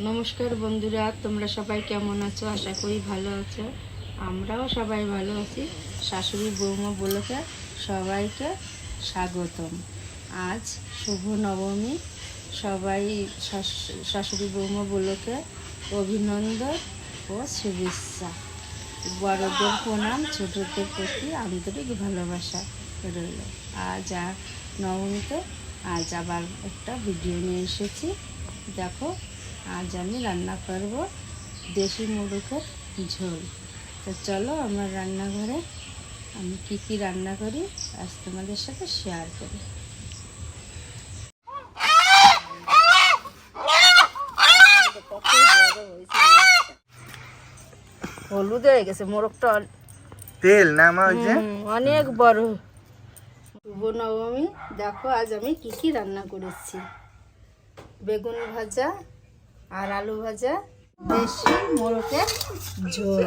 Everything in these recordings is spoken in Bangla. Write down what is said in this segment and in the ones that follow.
নমস্কার বন্ধুরা, তোমরা সবাই কেমন আছো? আশা করি ভালো আছো। আমরাও সবাই ভালো আছি। শাশুড়ি বৌমা ব্লগে সবাইকে স্বাগতম। আজ শুভ নবমী। সবাই শাশুড়ি বৌমা ব্লগে অভিনন্দন ও শুভেচ্ছা। বড়দের প্রণাম, ছোটদের প্রতি আন্তরিক ভালোবাসা রইল। আজ নবমীতে আজ আবার একটা ভিডিও নিয়ে এসেছি। দেখো, আজ আমি রান্না করব দেশি মুরগের ঝোল। তো চলো আমার রান্নাঘরে আমি কি রান্না করি আজ তোমাদের সাথে শেয়ার করি। হলুদ হয়ে গেছে মোরগটা, তেল না মা ওই যে অনেক বড়। শুভ নবমী। দেখো আজ আমি কি রান্না করেছি। বেগুন ভাজা আর আলু ভাজা, দেশি মোরগের ঝোল।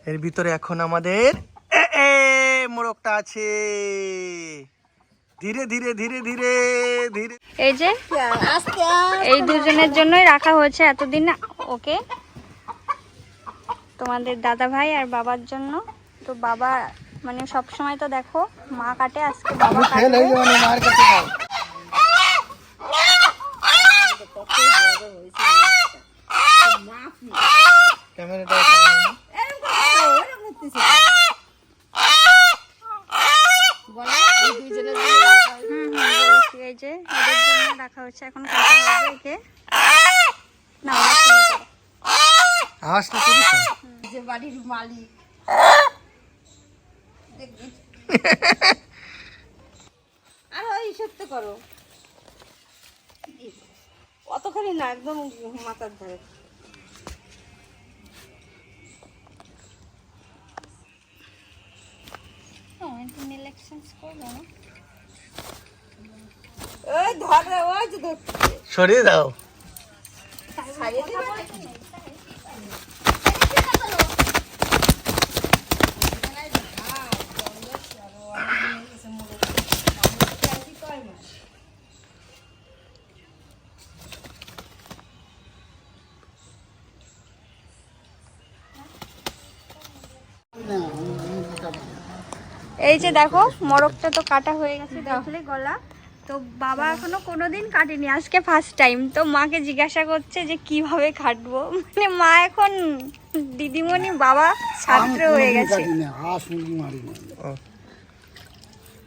এর ভিতরে এখন আমাদের মোরগটা আছে। ধীরে ধীরে ধীরে ধীরে ধীরে এই যে এই দুজনের জন্যই রাখা হয়েছে এতদিন ওকে, তোমাদের দাদা ভাই আর বাবার জন্য। তো বাবা মানে সব সময় তো দেখো মা কাটে, আজকে বাবা কাটবে। ক্যামেরাটা এই যে এদের জন্য রাখা হচ্ছে, এখন কাটা হবে একে। না আওয়াজটা করিস যে বাড়ির মালিক আর ওই সত্য করো, অতখানি না, একদম মাথার ধরে। ওই ধরে, ওই যে ধরছে, সরিয়ে দাও। ছাড়িয়ে দিবে নাকি? এই যে দেখো মোরগটা তো কাটা হয়ে গেছে, দেখলে গলা। তো বাবা এখনো কোনোদিন কাটেনি, আজকে ফার্স্ট টাইম। তো মাকে জিজ্ঞাসা করছে যে কিভাবে কাটবো, মানে মা এখন দিদিমণি বাবা ছাত্র হয়ে গেছে।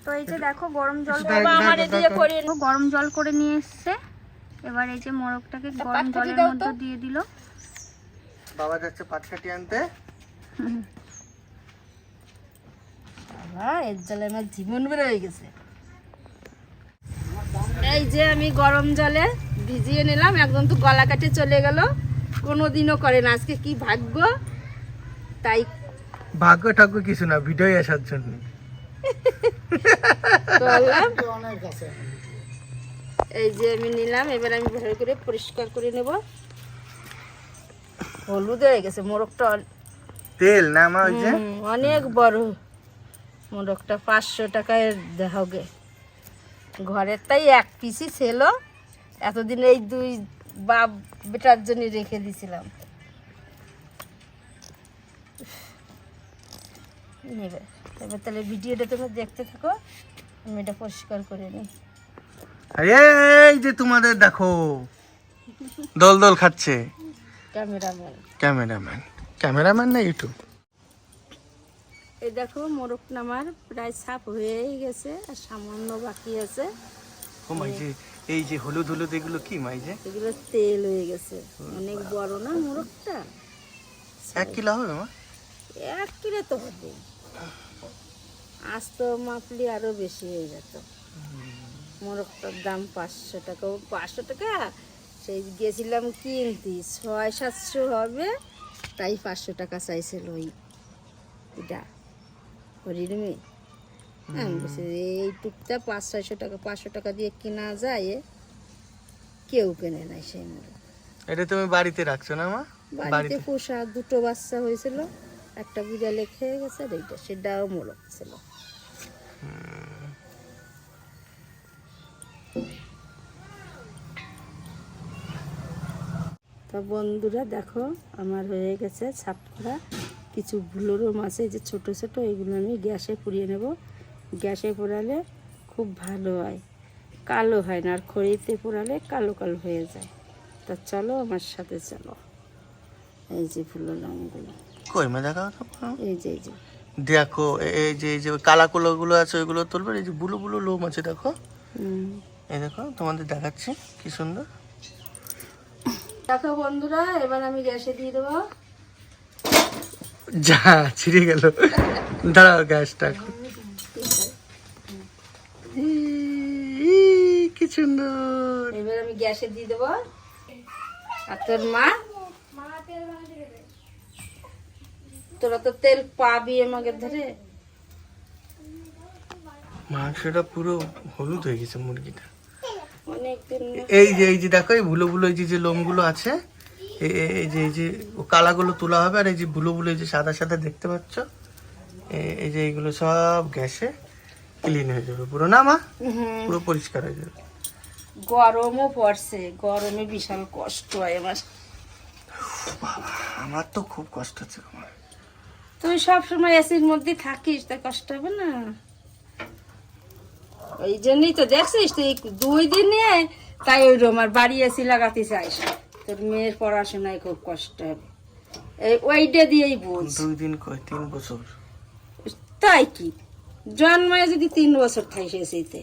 তো এই যে দেখো গরম জল গরম জল করে নিয়ে এসছে। এবার এই যে মোরগটাকে গরম জলের মধ্যে দিয়ে দিল। বাবা যাচ্ছে পাটকাঠি আনতে। এর জলে আমার জীবন বের হয়ে গেছে। এই যে আমি গরম জলে ভিজিয়ে নিলাম, একদম তো গলা কাটে চলে গেল। কোনোদিনও করে না, আজকে কি ভাগ্য। তাই ভাগ্য ঠাগ্য কিছু না, ভিডিও আসার জন্য করলাম। এই যে আমি নিলাম, এবার আমি ভালো করে পরিষ্কার করে নেব। হলুদ হয়ে গেছে মোরগটা, তেল না মা ওই যে অনেক বড় মোরগটা। 500 টাকায় দেহগে ঘরের, তাই এক পিসই ছিল। এতদিন এই দুই বাপ বেটার জন্য রেখে দিছিলাম। নেবে এবার তাহলে ভিডিওটা তোমরা দেখতে থাকো, আমি এটা পরিষ্কার করে নিই। এই যে তোমাদের দেখো দল দল খাচ্ছে ক্যামেরাম্যান না ইউটিউব। এই দেখো মোরগটা আমার প্রায় সাফ হয়েই গেছে, আর সামান্য বাকি আছে। ও মাই যে এই যে হলুদ হলুদ এগুলো কি মাই যে? এগুলো তেল হয়ে গেছে। অনেক বড় না মোরগটা, 1 কিলো হবে মা? 1 কিলো তো হবে। আজ তো মাপলি আরো বেশি হয়ে যেত। মোরগটার দাম 500 টাকা। 500 টাকা সেই গেছিলাম কিনতে, 600-700 হবে, তাই 500 টাকা চাইছিল। ওই এটা হরির মেয়ে, আমি বলছি এই টুকটা 500-600 টাকা, 500 টাকা দিয়ে কেনা যায়, কেউ কেনে নাই সেই মোরগ। এটা তুমি বাড়িতে রাখছো না মা? বাড়িতে পোষা 2টো বাচ্চা হয়েছিল, একটা বিড়ালে খেয়ে গেছে, আর এইটা সেটাও মোরগ ছিল। তা বন্ধুরা দেখো আমার হয়ে গেছে সাফ করা। কিছু ভুলোরও মাছ এই যে ছোট ছোট, এগুলো আমি গ্যাসে পুড়িয়ে নেব। গ্যাসে পোড়ালে খুব ভালো হয়, কালো হয় না, আর খড়িতে পোড়ালে কালো কালো হয়ে যায়। তা চলো আমার সাথে চলো। এই যে ফুলো লঙ্গগুলো, কই মা দেখা এই যে এই যে দেখো, এই যে কালা গুলো আছে ওইগুলো তুলবে। এই যে বুলো বুলো লোম আছে দেখো, এই দেখো তোমাদের দেখাচ্ছি কি সুন্দর। দেখো বন্ধুরা, এবার আমি গ্যাসে দিয়ে দেবো। যা ছিঁড়ে গেল, দাঁড়াও গ্যাসটা কি সুন্দর। এবার আমি গ্যাসে দিয়ে দেবো। আর তোর মা, তোরা তো তেল পাবি আমাকে ধরে। মাংসটা পুরো হলুদ হয়ে গেছে মুরগিটা। অনেকদিন এই যে দেখো, এই ভুলো ভুলো এই যে লোমগুলো আছে, এই যে ও কালাগুলো তোলা হবে। আর এই যে ভুলো ভুলো এই যে সাদা সাদা দেখতে পাচ্ছ, এই যে এইগুলো সব গ্যাসে ক্লিন হয়ে যাবে পুরো, না মা? পুরো পরিষ্কার হয়ে যাবে। গরমও পড়ছে, গরমে বিশাল কষ্ট হয় আমার। আমার তো খুব কষ্ট হচ্ছে আমার। তুই সবসময় এসির মধ্যে থাকিস, তা কষ্ট হবে না? ওই জন্যই তো দেখছিস তুই 2 দিনে, তাই ওই রোমার বাড়ি এসি লাগাতে চাইস। তোর মেয়ের পড়াশোনায় খুব কষ্ট হবে, এই ওইটা দিয়েই বোঝ। 2 দিন কয় 3 বছর। তাই কি, জন্মায় যদি 3 বছর থাকে এসিতে,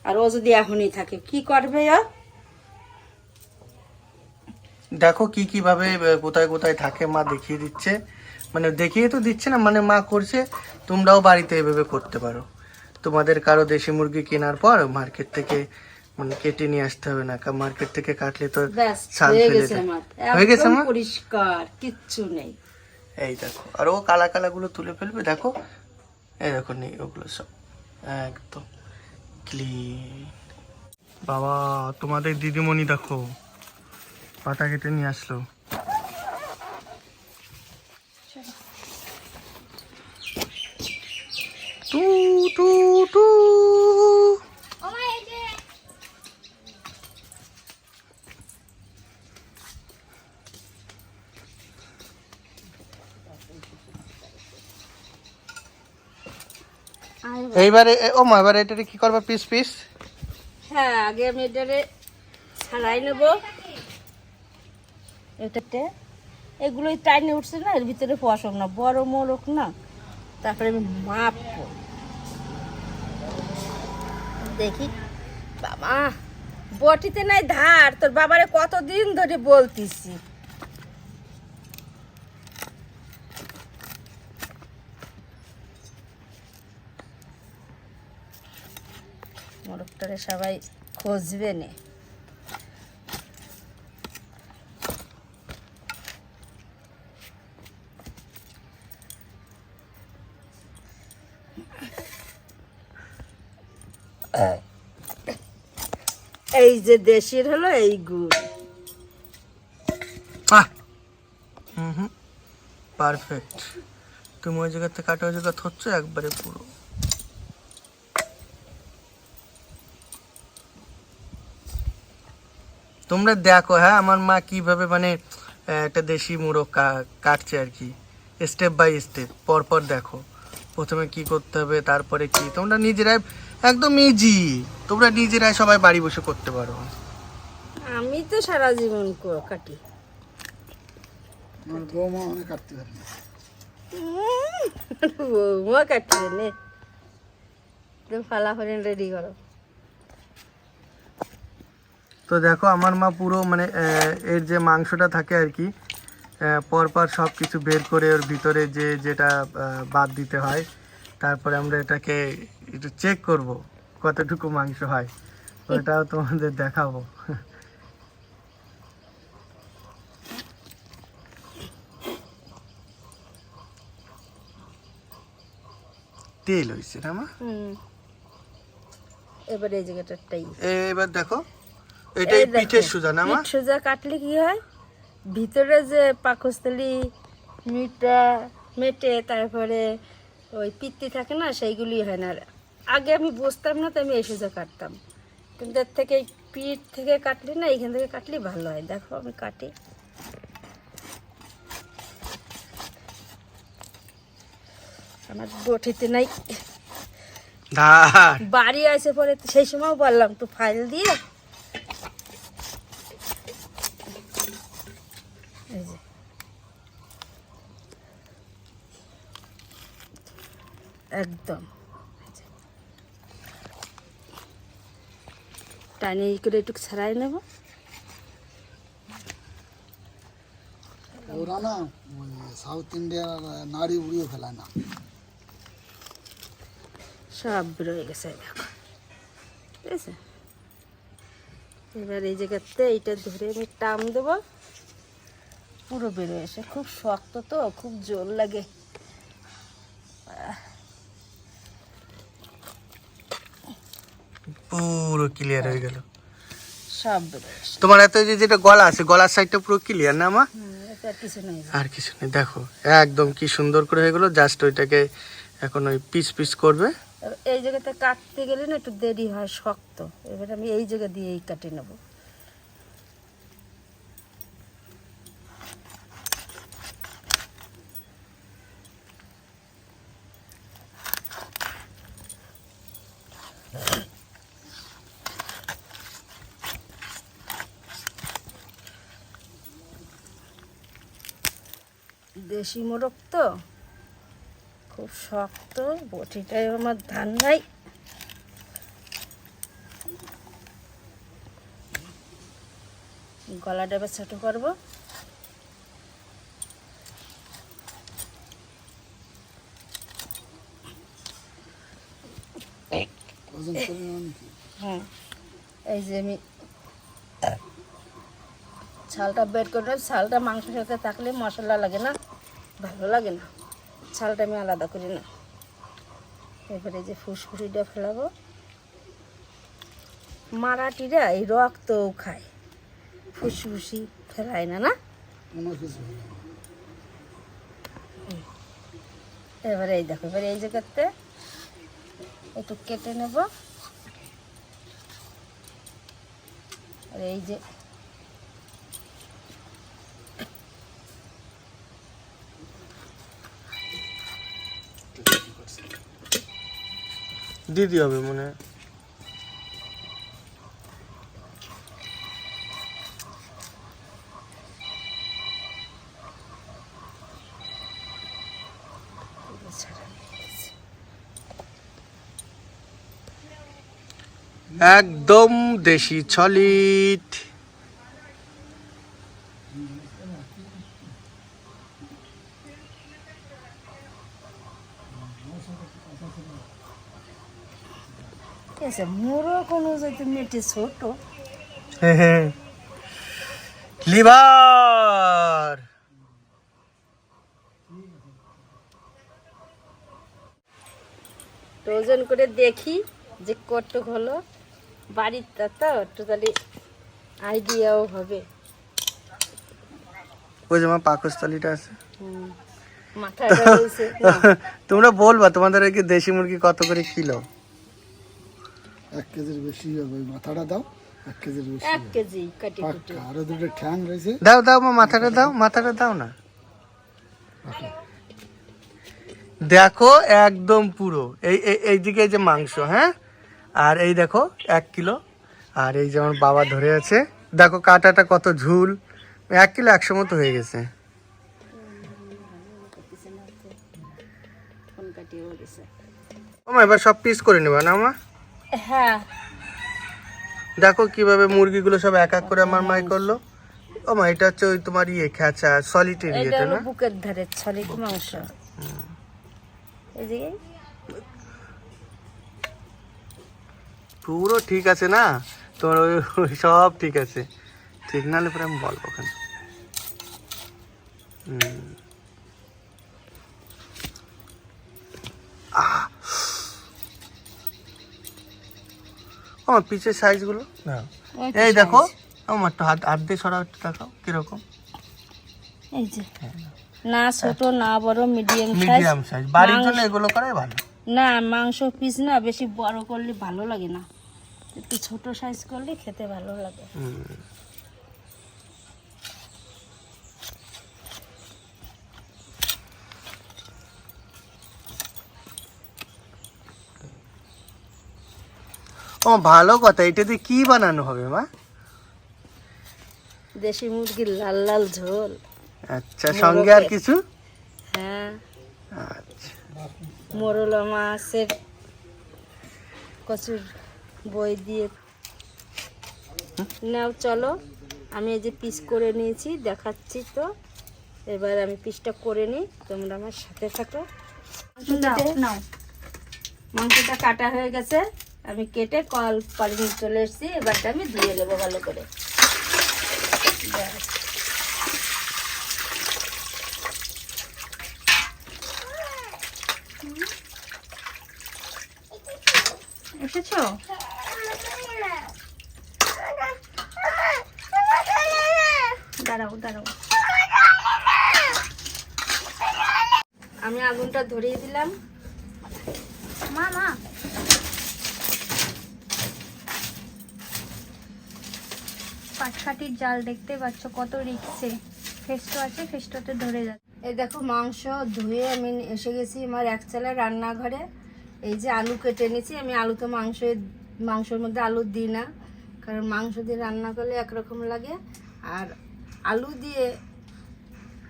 আর ও যদি এখনই থাকে কি করবে? দেখো কি কিভাবে কোথায় কোথায় থাকে মা দেখিয়ে দিচ্ছে। মানে দেখিয়ে তো দিচ্ছে না, মানে মা করছে। তোমরাও বাড়িতে এভাবে করতে পারো। তোমাদের কারো দেশি মুরগি কেনার পর মার্কেট থেকে মানে কেটে নিয়ে আসতে হবে না, মার্কেট থেকে কাটলে তো ব্যাস ছাল হয়ে ফেলে গেছে যায়। আমার, হয়ে গেছে একদম মা? পরিষ্কার, কিচ্ছু নেই। এই দেখো, আর ও কালা কালা গুলো তুলে ফেলবে দেখো। এই দেখো, নেই ওগুলো সব একদম ক্লিন। বাবা, তোমাদের দিদিমণি দেখো পাতা কেটে নিয়ে আসলো। টু টু টু। এইবারে ও মা, এবারে এটারে কি করবা? Piece piece? হ্যাঁ, আগে আমি এটারে ছাড়াই নেব। এটাতে এগুলোই টাইনে উঠছে না, এর ভিতরে পশম না, বড় মোরক না। তারপরে আমি মাপবো, দেখি। বাবা, বটিতে নাই ধার, তোর বাবারে কতদিন ধরে বলতিছি। মোরগটারে সবাই খুঁজবে নে। এই যে দেশির হলো এই গুড়। পারফেক্ট। তুমি ওই জায়গাতে কাটা ওই জায়গা থচ্ছ একবারে পুরো। তোমরা দেখো, হ্যাঁ, আমার মা কিভাবে মানে একটা দেশি মোরগ কাটছে আর কি, স্টেপ বাই স্টেপ পরপর দেখো। প্রথমে কি করতে হবে, তারপরে কি। তোমরা নিজেরাই একদম ইজি, তোমরা নিজেরাই সবাই বাড়ি বসে করতে পারো। আমি তো সারা জীবন কাটি। বৌমা কাটছে নে, তুমি ফালাফালি রেডি করো। তো দেখো আমার মা পুরো মানে এর যে মাংসটা থাকে আর কি, পরপর সব কিছু বের করে ওর ভিতরে যেটা বাদ দিতে হয়, তারপরে আমরা এটাকে একটু চেক করব কতটুকু মাংস হয়, ওটাও তোমাদের দেখাবো। তেল হয়েছে না মা? এবার এই জায়গাটাই, এবার দেখো, এটাই পিঠের সোজা না মা? পিঠ সোজা কাটলে কি হয়, ভিতরে যে পাকস্থলী মিটটা মেটে, তারপরে ওই পিত্তি থাকে না, সেইগুলি হয় না। আর আগে আমি বুঝতাম না, তো আমি এই সোজা কাটতাম, কিন্তু এর থেকে পিঠ থেকে কাটলে না, এইখান থেকে কাটলে ভালো হয়। দেখো আমি কাটি, আমার বটিতে নাই ধার বাড়ি আসে পরে সেই সময় বললাম একটু ফাইল দিয়ে এই যে একদম টানি করে একটু ছাড়াই নেব। ওরা না ওই সাউথ ইন্ডিয়ার নাড়ি উড়িয়ে ফেলায় না। সব বেরোয় গেছে দেখো, ঠিক আছে। এবার এই জায়গাতে এইটা ধরে আমি টান দেবো, পুরো বেরোয় এসে। খুব শক্ত তো, খুব জোর লাগে। পুরো ক্লিয়ার হয়ে গেল। সব বেরোয় এসে। তোমার এত যে যেটা গলা আছে, গলার সাইডটা পুরো ক্লিয়ার না মা? এটা আর কিছু নেই। আর কিছু নেই। দেখো একদম কি সুন্দর করে হয়ে গেল। জাস্ট ওইটাকে এখন ওই পিস পিস করবে। এই জায়গাতে কাটতে গেলে না একটু দেরি হয়, শক্ত। এবার আমি এই জায়গা দিয়েই কাটে নেব। দেশি মোরগ তো খুব শক্ত, বটিটাই আমার ধান নাই। গলাটা এবার ছোট করবো। ওজন পরিমাণ কি? হ্যাঁ, এই যে আমি ছালটা বের করে নেব। ছালটা মাংসের সাথে থাকলে মশলা লাগে না, ভালো লাগে না। ছালটা আমি আলাদা করি না। এবারে যে ফুসফুসিটা ফেলাবো। মারাঠিরা এই রক্তও খায়, ফুসফুসি ফেলায় না, না? কোনো কিছু হবে না। এবারে এই দেখো, এবারে এই জায়গাতে একটু কেটে নেব। আর এই যে দিদি হবে মনে হয়। একদম দেশি ছলিট। ঠিক আছে, মোরগ অনুযায়ী মেটে ছোট। লিভার তো ওজন করে দেখি যে কতটুক হলো। বাড়িতে তো টোটালি আইডিয়াও হবে। ওই যে আমার পাকস্থলীটা আছে। মাথাটা রয়েছে না। তোমরা বলবা তোমাদের কি দেশি মুরগি কত করে কিলো? 1 কেজির বেশি হবে। ওই মাথাটা দাও, 1 কেজির বেশি 1 কেজি কাটি কুটি। পাক্কা। আরো দুটো ঠ্যাং রয়েছে। দাও দাও মা, মাথাটা দাও, মাথাটা দাও না। দেখো একদম পুরো এইদিকে যে মাংস, হ্যাঁ। আর এই দেখো 1 কিলো। আর এই যে আমার বাবা ধরে আছে, দেখো কাটাটা কত ঝুল। 1 কিলো 100 মতো হয়ে গেছে। এবার সব পিস করে নেবা না মা? হ্যাঁ, দেখো কিভাবে মুরগিগুলো সব এক এক করে আমার মাই করলো। ও মা, এটা হচ্ছে ওই তোমার ইয়ে খেঁচা সলিটারি, এটা এটা হলো না? বুকের ধারে ছলিট মাংস। এই যে পুরো ঠিক আছে না তোমার? ওই সব ঠিক আছে। ঠিক না হলে পরে আমি বলবো ওখানে। আমার পিছের সাইজগুলো না, ওই তো এই দেখো size। আমার তো হাত হাত দিয়ে সরা একটু দেখাও কিরকম। এই যে না ছোট না বড়, মিডিয়াম সাইজ। মিডিয়াম সাইজ বাড়ির জন্য এগুলো করাই ভালো। না, মাংস পিস না বেশি বড় করলে ভালো লাগে না, একটু ছোট সাইজ করলে খেতে ভালো লাগে। ও ভালো কথা, এটা দিয়ে কি বানানো হবে মা? দেশি মুরগির লাল লাল ঝোল। আচ্ছা, সঙ্গে আর কিছু? হ্যাঁ, আচ্ছা, মোরলা মাছের কচুর বই দিয়ে। নাও চলো, আমি এই যে পিস করে নিয়েছি দেখাচ্ছি। তো এবার আমি পিসটা করে নিই, তোমরা আমার সাথে থাকো। নাও মাংসটা কাটা হয়ে গেছে, আমি কেটে পানি নিয়ে চলে এসেছি। এবারটা আমি ধুয়ে নেবো ভালো করে। ব্যাস। এসেছো? দাঁড়াও দাঁড়াও, আমি আগুনটা ধরিয়ে দিলাম। মা মা পাটকাঠির জাল দেখতে পাচ্ছ কত রিক্সে। ফেস্টো আছে, ফেস্টোতে ধরে যাচ্ছে। এই দেখো মাংস ধুয়ে আমি এসে গেছি আমার একচালা রান্নাঘরে। এই যে আলু কেটে নিয়েছি। আমি আলু তো মাংসের মধ্যে আলু দিই না, কারণ মাংস দিয়ে রান্না করলে একরকম লাগে, আর আলু দিয়ে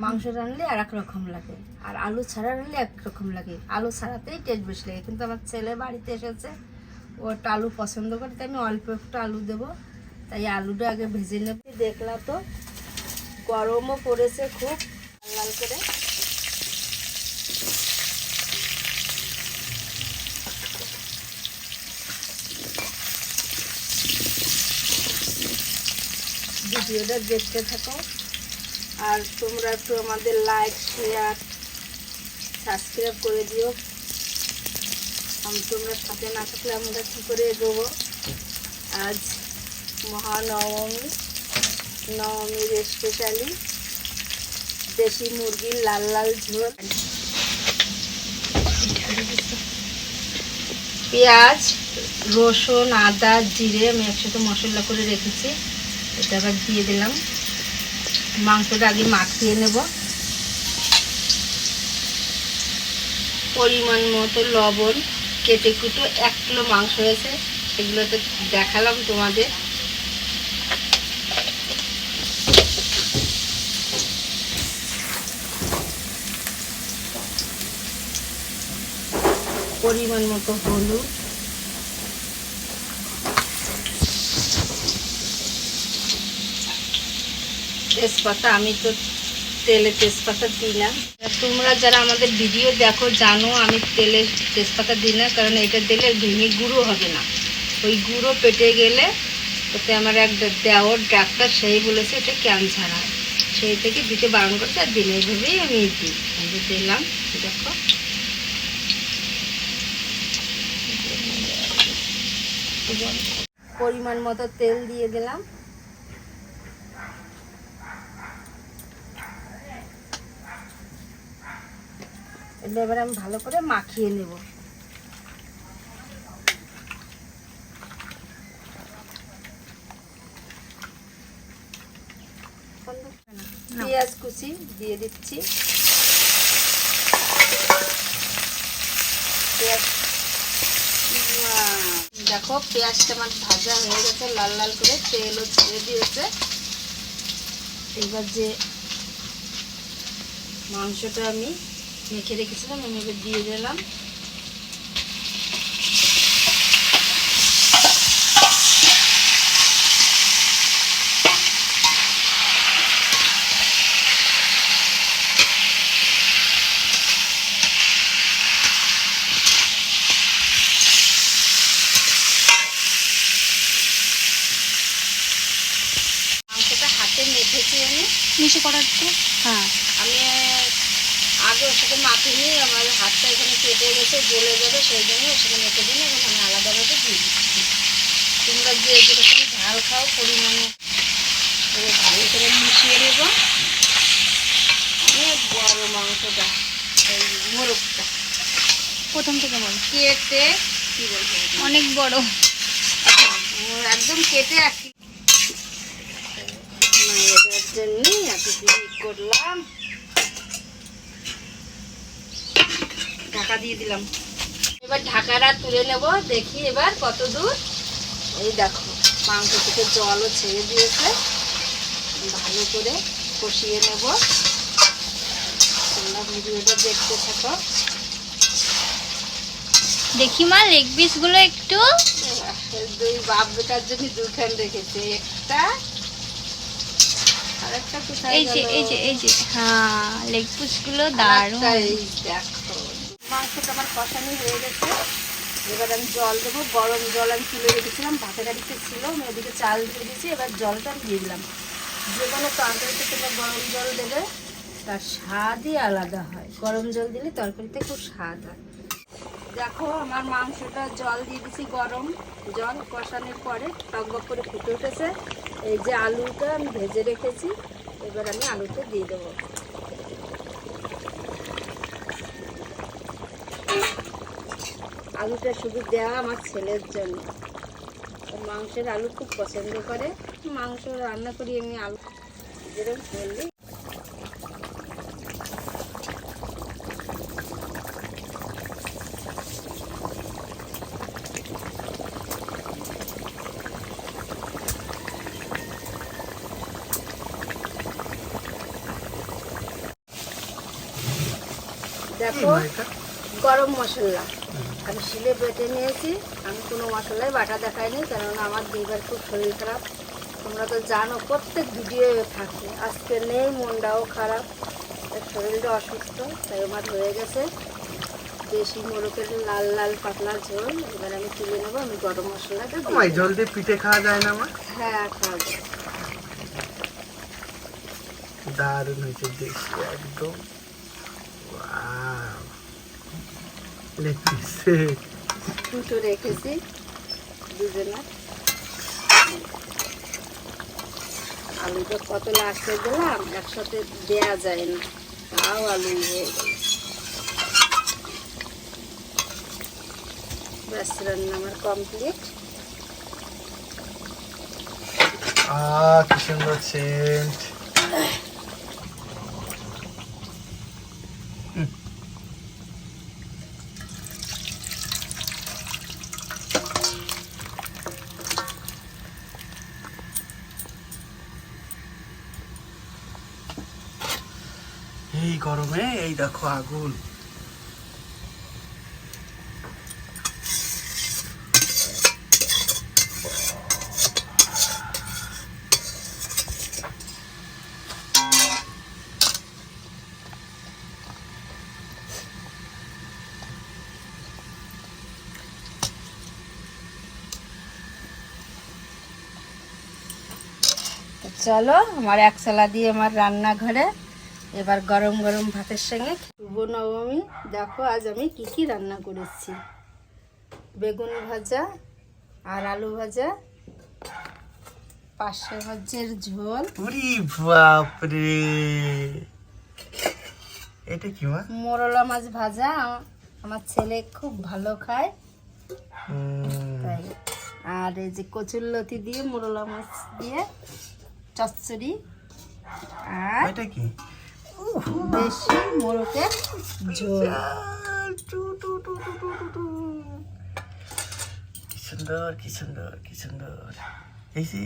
মাংস রানলে আর এক রকম লাগে, আর আলু ছাড়া রানলে একরকম লাগে। আলু ছাড়াতেই টেস্ট বেশি লাগে, কিন্তু আমার ছেলে বাড়িতে এসেছে, ওটা আলু পছন্দ করে, তাই আমি অল্প একটু আলু দেবো। তাই আলুটা আগে ভেজে নেব। দেখলা তো গরমও পড়েছে খুব লাল করে। ভিডিওটা দেখতে থাকো, আর তোমরা একটু আমাদের লাইক শেয়ার সাবস্ক্রাইব করে দিও। তোমরা সাথে না থাকলে আমরা কী করে এগোবো। আজ নবমীর স্পেশালি দেশি মুরগির লাল লাল ঝোল। পেঁয়াজ, রসুন, আদা, জিরে আমি একসাথে মশলা করে রেখেছি, এটা আবার দিয়ে দিলাম। মাংসটা আগে মাখিয়ে নেব। পরিমাণ মতো লবণ, কেটে কুটো 1 কিলো মাংস হয়েছে, এগুলো তো দেখালাম তোমাদের। পরিমাণ মতো হলুদ, তেজপাতা। আমি তো তেলে তেজপাতা দিই না। তোমরা যারা আমাদের ভিডিও দেখো জানো আমি তেলে তেজপাতা দিই না, কারণ এটা দিলে ভেঙে গুঁড়ো হবে না। ওই গুঁড়ো পেটে গেলে ওতে আমার এক দেওয়ার ডাক্তার সেই বলেছে এটা ক্যান্সার হয়, সেই থেকে দিতে বারণ করছে, আর দিনে এইভাবেই আমি দিই। আমি দিলাম, দেখো পরিমাণ মতো তেল দিয়ে দিলাম। এবার আমি ভালো করে মাখিয়ে নেব। পেঁয়াজ কুচি দিয়ে দিচ্ছি। দেখো পেঁয়াজটা আমার ভাজা হয়ে গেছে, লাল লাল করে তেলও ছেড়ে দিয়েছে। এবার যে মাংসটা আমি মেখে রেখেছিলাম আমি এবার দিয়ে দিলাম। মাংসটা হাতে মেখেছি আমি নিচে করার তো। হ্যাঁ, আমি আগে ওর সাথে মাখিনি, আমার হাতটা এখানে কেটে গেছে, গলে যাবে, সেই জন্য ওর সাথে মেখে দিন। এখন আমি আলাদাভাবে দিয়ে দিচ্ছি। তোমরা যে যেরকম ঝাল খাও পরিমাণে ভালো করে মিশিয়ে নেব। অনেক বড় মাংসটা, এই মোরগটা প্রথম থেকে বল। কেটে কি বলবো, অনেক বড়, একদম কেটে এটার জন্যই এত দেরি করলাম। ঢাকা দিয়ে দিলাম। এবার ঢাকাটা তুলে নেব, দেখি এবার কত দূর এই দেখো মাংস থেকে জলও ছেড়ে দিয়েছে, ভালো করে কষিয়ে নেব। তোমরা ভিডিওটা দেখতে থাকো। দেখি মা লেগ পিস গুলো একটু। দুই বাপ বেটার জন্য দুখান রেখেছে, একটা আর একটা কোথায় এই যে গেল? এই যে এই যে হ্যাঁ লেগ পিস গুলো দারুণ। আরেকটা এই দেখো। মাংসটা আমার কষানি হয়ে গেছে, এবার আমি জল দেবো। গরম জল আমি তুলে রেখেছিলাম, ভাতের হাঁড়িতে ছিল, আমি ওদিকে চাল দিয়ে দিয়েছি। এবার জলটা আমি দিয়ে দিলাম। যে কোনো তরকারিতে তোমরা গরম জল দেবে, তার স্বাদই আলাদা হয়। গরম জল দিলে তরকারিতে খুব স্বাদ হয়। দেখো আমার মাংসটা জল দিয়ে দিছি, গরম জল কষানোর পরে টক করে ফুটে উঠেছে। এই যে আলুটা আমি ভেজে রেখেছি, এবার আমি আলুটা দিয়ে দেবো। আলুটা শুধু দেওয়া আমার ছেলের জন্য, মাংসের আলু খুব পছন্দ করে। মাংস রান্না করি আমি আলু যেরকম করলি। দেখো গরম মশলা আমি শিলে বেটে নিয়েছি। আমি কোনো মশলাই বাটা দেখাইনি, কারণ আমার দুইবার খুব শরীর খারাপ। তোমরা তো জানো প্রত্যেক ভিডিও থাকে, আজকে নেই, মনটাও খারাপ, শরীরটা অসুস্থ, তাই আমার হয়ে গেছে দেশি মোরগের লাল লাল পাতলা ঝোল। এবার আমি তুলে নেবো। আমি গরম মশলাটা দিই। ওই জল দিয়ে পিঠে খাওয়া যায় না মা? হ্যাঁ খাওয়া যায়। দারুণ হয়েছে দেশি একদম। ওয়াও, লেগ পিস দুটো রেখেছি দুজনের। আলুটা কত লাস্টে দিলাম, একসাথে দেয়া যায় না, তাও আলু হয়ে গেল। ব্যাস রান্না আমার কমপ্লিট। কি সুন্দর সেন্ট। এই গরমে এই দেখো আগুন। চলো আমার এক চালা দিয়ে আমার রান্নাঘরে এবার গরম গরম ভাতের সঙ্গে। শুভ নবমী। দেখো আজ আমি কি কি রান্না করেছি। বেগুন ভাজা আর আলু ভাজা, পার্শে মাছের ঝোল, ওরে বাপরে, এটা কি মা? মোরলা মাছ ভাজা। আমার ছেলে খুব ভালো খায় তাই। আর এই যে কচুরলতি দিয়ে মোরলা মাছ দিয়ে চচ্চড়ি, আর এটা কি? দেশি মোরগের ঝোল। কি সুন্দর কি সুন্দর কি সুন্দর। এই যে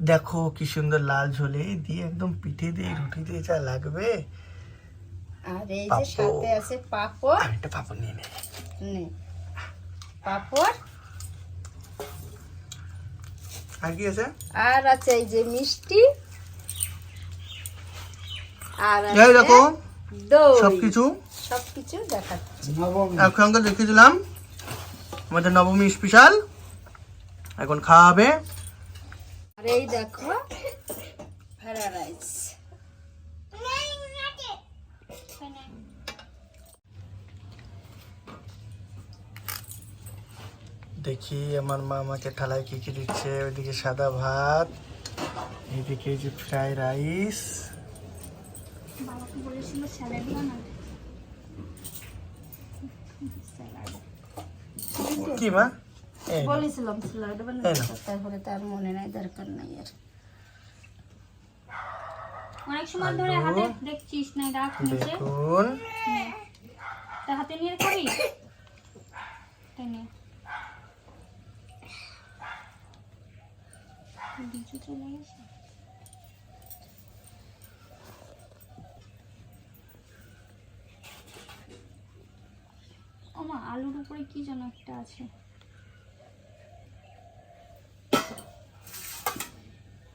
দেখো কি সুন্দর লাল ঝোলে দিয়ে একদম পিঠে দিয়ে রুটি দিয়ে যা লাগবে। আর এই যে সাথে আছে পাঁপড়। একটা পাপড় নিয়ে নে। পাঁপড় আর কি আছে? আর আছে এই যে মিষ্টি, আর এই দেখো দই। সবকিছু সবকিছু দেখাচ্ছি। একসঙ্গে দেখে দিলাম। আমাদের নবমী স্পেশাল এখন খাওয়া হবে। আর এই দেখো ফ্রাইড রাইস। দেখি আমার মা আমাকে থালায় কি কি দিচ্ছে। ওইদিকে সাদা ভাত, এইদিকে যে ফ্রাই রাইস। বাবাকে বলেছিল স্যালাড বানাতে। কি মা? এই নাও। বলেছিলাম স্যালাড এই বানাতে, নাও। তারপরে তার মনে নাই, দরকার নাই আর। অনেক সময় ধরে হাতে দেখছিস না, রাখ নিচে। বেগুন, নে। তা হাতে নিয়ে খাবি? তা নে। বিজু চলে গেছে। ওমা আলুর উপরে কি যেন একটা আছে।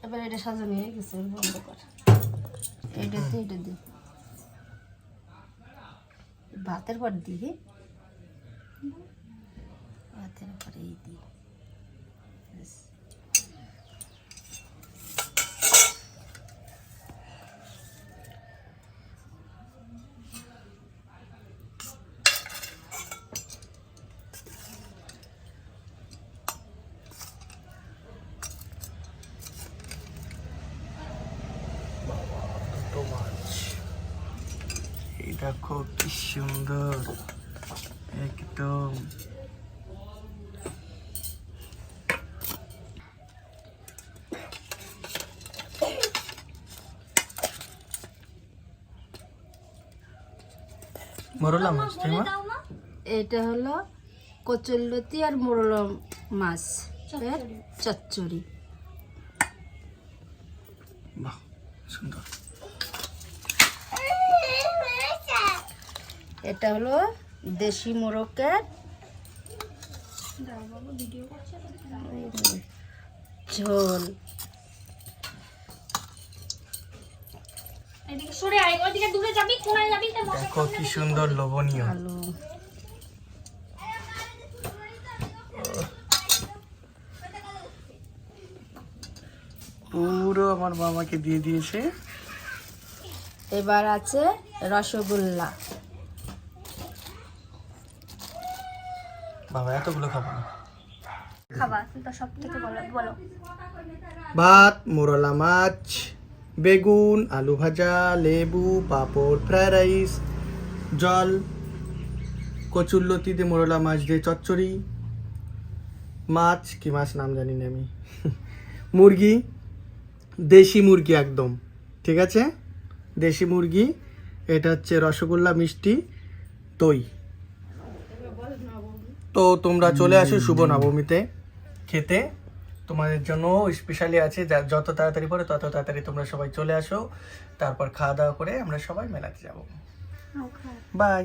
এবার এটা সাজানো হয়ে গেছে, বন্ধ কর। এইটাতে এটা দি, ভাতের পর দিই, ভাতের পরে এই দিই। ব্যাস। দুটো মাছ, এই দেখো কি সুন্দর একদম। মরলা মাছ তাই মা? এটা হলো কচুরলতি আর মোরলা মাছ এর চচ্চড়ি। বাহ সুন্দর। এটা হলো দেশি মোরগের ঝোল। এদিকে সরে আয়, ওইদিকে দূরে যাবি, কোনায় যাবি, তা মশা দেখো কি সুন্দর লোভনীয়। আলু পুরো আমার মামাকে দিয়ে দিয়েছে। এবার আছে রসগোল্লা। বাবা এতগুলো খাবো না। খাবা তো সব থেকে বলো বলো। ভাত, মোরলা মাছ, বেগুন, আলু ভাজা, লেবু, পাঁপড়, ফ্রাইড রাইস, জল, কচুরলতি দিয়ে মোরলা মাছ দিয়ে চচ্চড়ি, মাছ, কি মাছ নাম জানি না আমি, মুরগি, দেশি মুরগি একদম, ঠিক আছে, দেশি মুরগি, এটা হচ্ছে রসগোল্লা, মিষ্টি, দই। তো তোমরা চলে আসো শুভ নবমীতে খেতে, তোমাদের জন্য স্পেশালি আছে, যত তাড়াতাড়ি পরে তত তাড়াতাড়ি তোমরা সবাই চলে আসো, তারপর খাওয়া দাওয়া করে আমরা সবাই মেলাতে যাবো। বাই।